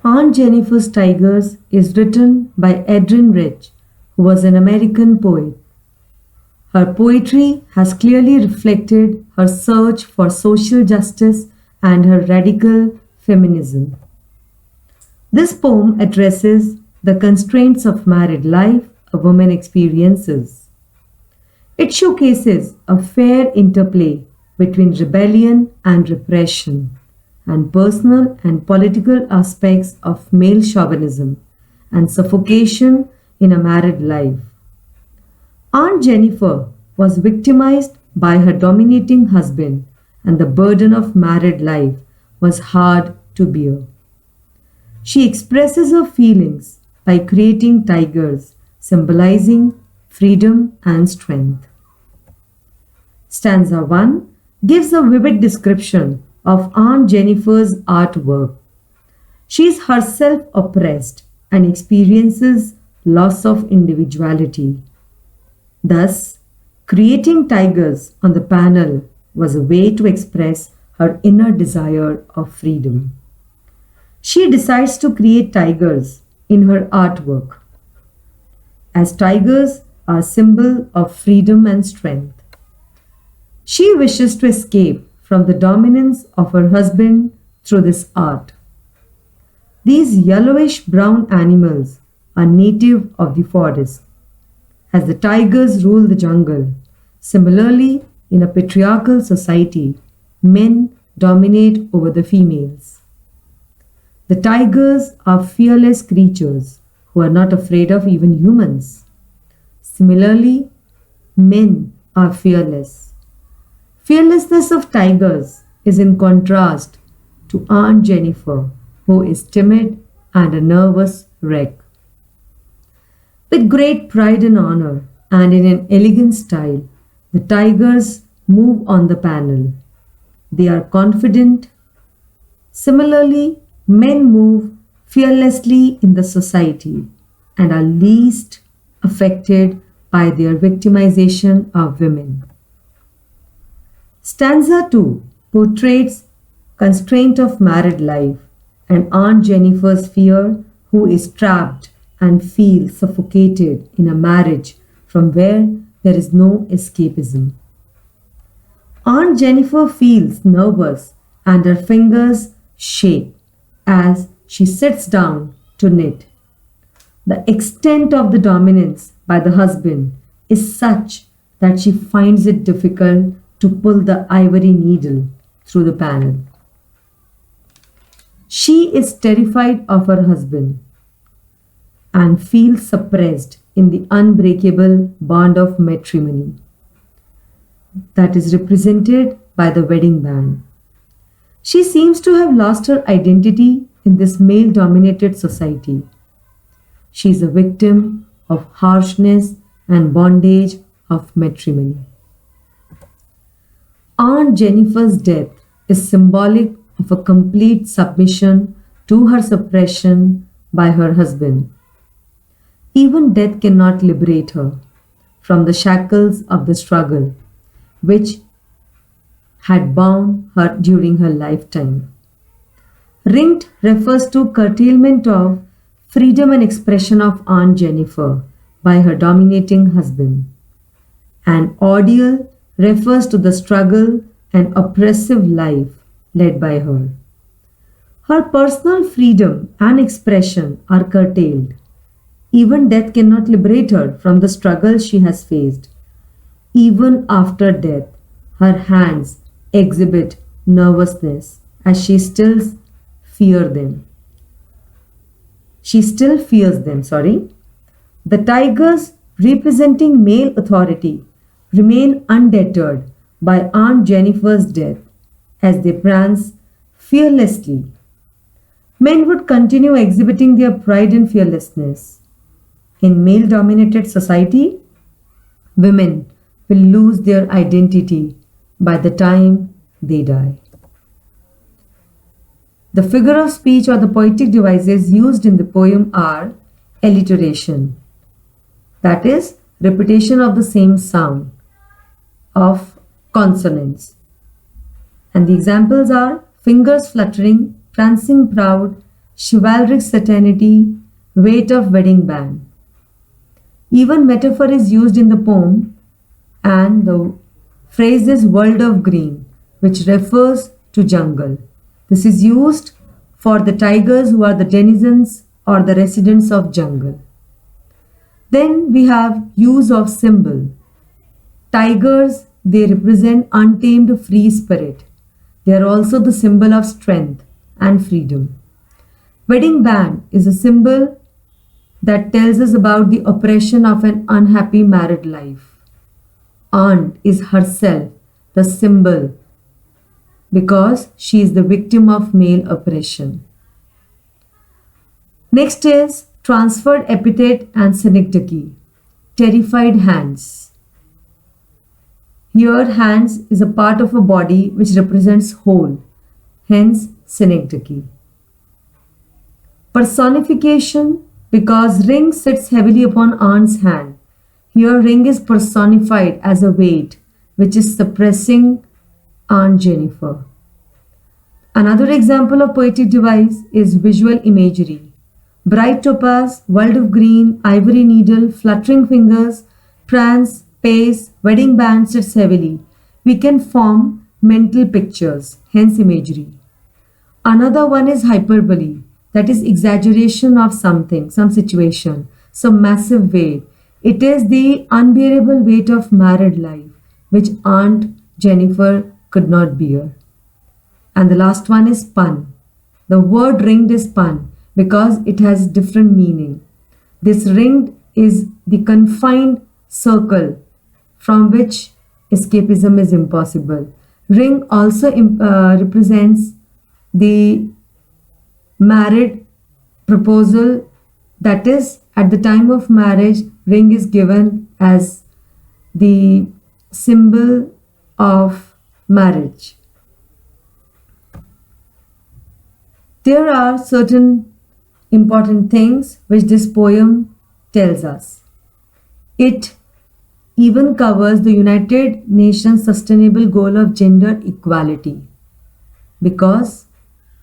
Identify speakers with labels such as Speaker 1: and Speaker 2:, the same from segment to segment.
Speaker 1: Aunt Jennifer's Tigers is written by Adrienne Rich, who was an American poet. Her poetry has clearly reflected her search for social justice and her radical feminism. This poem addresses the constraints of married life a woman experiences. It showcases a fair interplay between rebellion and repression, and personal and political aspects of male chauvinism and suffocation in a married life. Aunt Jennifer was victimized by her dominating husband, and the burden of married life was hard to bear. She expresses her feelings by creating tigers, symbolizing freedom and strength. Stanza 1 gives a vivid description of Aunt Jennifer's artwork. She is herself oppressed and experiences loss of individuality. Thus, creating tigers on the panel was a way to express her inner desire of freedom. She decides to create tigers in her artwork, as tigers are a symbol of freedom and strength. She wishes to escape from the dominance of her husband through this art. These yellowish brown animals are native of the forest, as the tigers rule the jungle. Similarly, in a patriarchal society, men dominate over the females. The tigers are fearless creatures who are not afraid of even humans. Similarly, men are fearless. Fearlessness of tigers is in contrast to Aunt Jennifer, who is timid and a nervous wreck. With great pride and honor and in an elegant style, the tigers move on the panel. They are confident. Similarly, men move fearlessly in the society and are least affected by their victimization of women. Stanza 2 portrays constraint of married life and Aunt Jennifer's fear, who is trapped and feels suffocated in a marriage from where there is no escapism. Aunt Jennifer feels nervous and her fingers shake as she sits down to knit. The extent of the dominance by the husband is such that she finds it difficult to pull the ivory needle through the panel. She is terrified of her husband and feels suppressed in the unbreakable bond of matrimony that is represented by the wedding band. She seems to have lost her identity in this male dominated society. She is a victim of harshness and bondage of matrimony. Aunt Jennifer's death is symbolic of a complete submission to her suppression by her husband. Even death cannot liberate her from the shackles of the struggle which had bound her during her lifetime. Ringed refers to curtailment of freedom and expression of Aunt Jennifer by her dominating husband. An ordeal refers to the struggle and oppressive life led by her. Her personal freedom and expression are curtailed. Even death cannot liberate her from the struggle she has faced. Even after death, her hands exhibit nervousness as she still fears them. The tigers representing male authority remain undeterred by Aunt Jennifer's death as they prance fearlessly. Men would continue exhibiting their pride and fearlessness. In male-dominated society, women will lose their identity by the time they die. The figure of speech or the poetic devices used in the poem are alliteration, that is, repetition of the same sound of consonants. And the examples are fingers fluttering, prancing proud, chivalric certainty, weight of wedding band. Even metaphor is used in the poem, and the phrase is world of green, which refers to jungle. This is used for the tigers who are the denizens or the residents of jungle. Then we have use of symbol. Tigers, they represent untamed free spirit. They are also the symbol of strength and freedom. Wedding band is a symbol that tells us about the oppression of an unhappy married life. Aunt is herself the symbol because she is the victim of male oppression. Next is transferred epithet and synecdoche. Terrified hands. Here, hands is a part of a body which represents whole, hence synecdoche. Personification, because ring sits heavily upon aunt's hand. Here, ring is personified as a weight which is suppressing Aunt Jennifer. Another example of poetic device is visual imagery. Bright topaz, world of green, ivory needle, fluttering fingers, prance, pace, wedding band sits heavily. We can form mental pictures, hence imagery. Another one is hyperbole, that is exaggeration of something, some situation, some massive weight. It is the unbearable weight of married life, which Aunt Jennifer could not bear. And the last one is pun. The word ringed is pun because it has different meaning. This ringed is the confined circle from which escapism is impossible. Ring also represents the married proposal, that is, at the time of marriage, ring is given as the symbol of marriage. There are certain important things which this poem tells us. It even covers the United Nations Sustainable Goal of Gender Equality because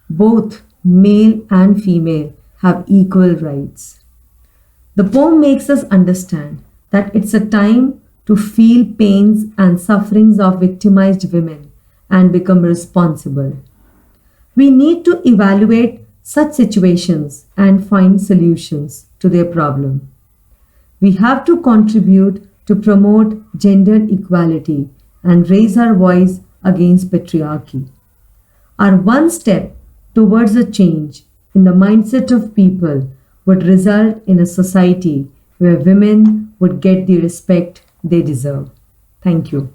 Speaker 1: both male and female have equal rights. The poem makes us understand that it's a time to feel pains and sufferings of victimized women and become responsible. We need to evaluate such situations and find solutions to their problem. We have to contribute to promote gender equality and raise our voice against patriarchy. Our one step towards a change in the mindset of people would result in a society where women would get the respect they deserve. Thank you.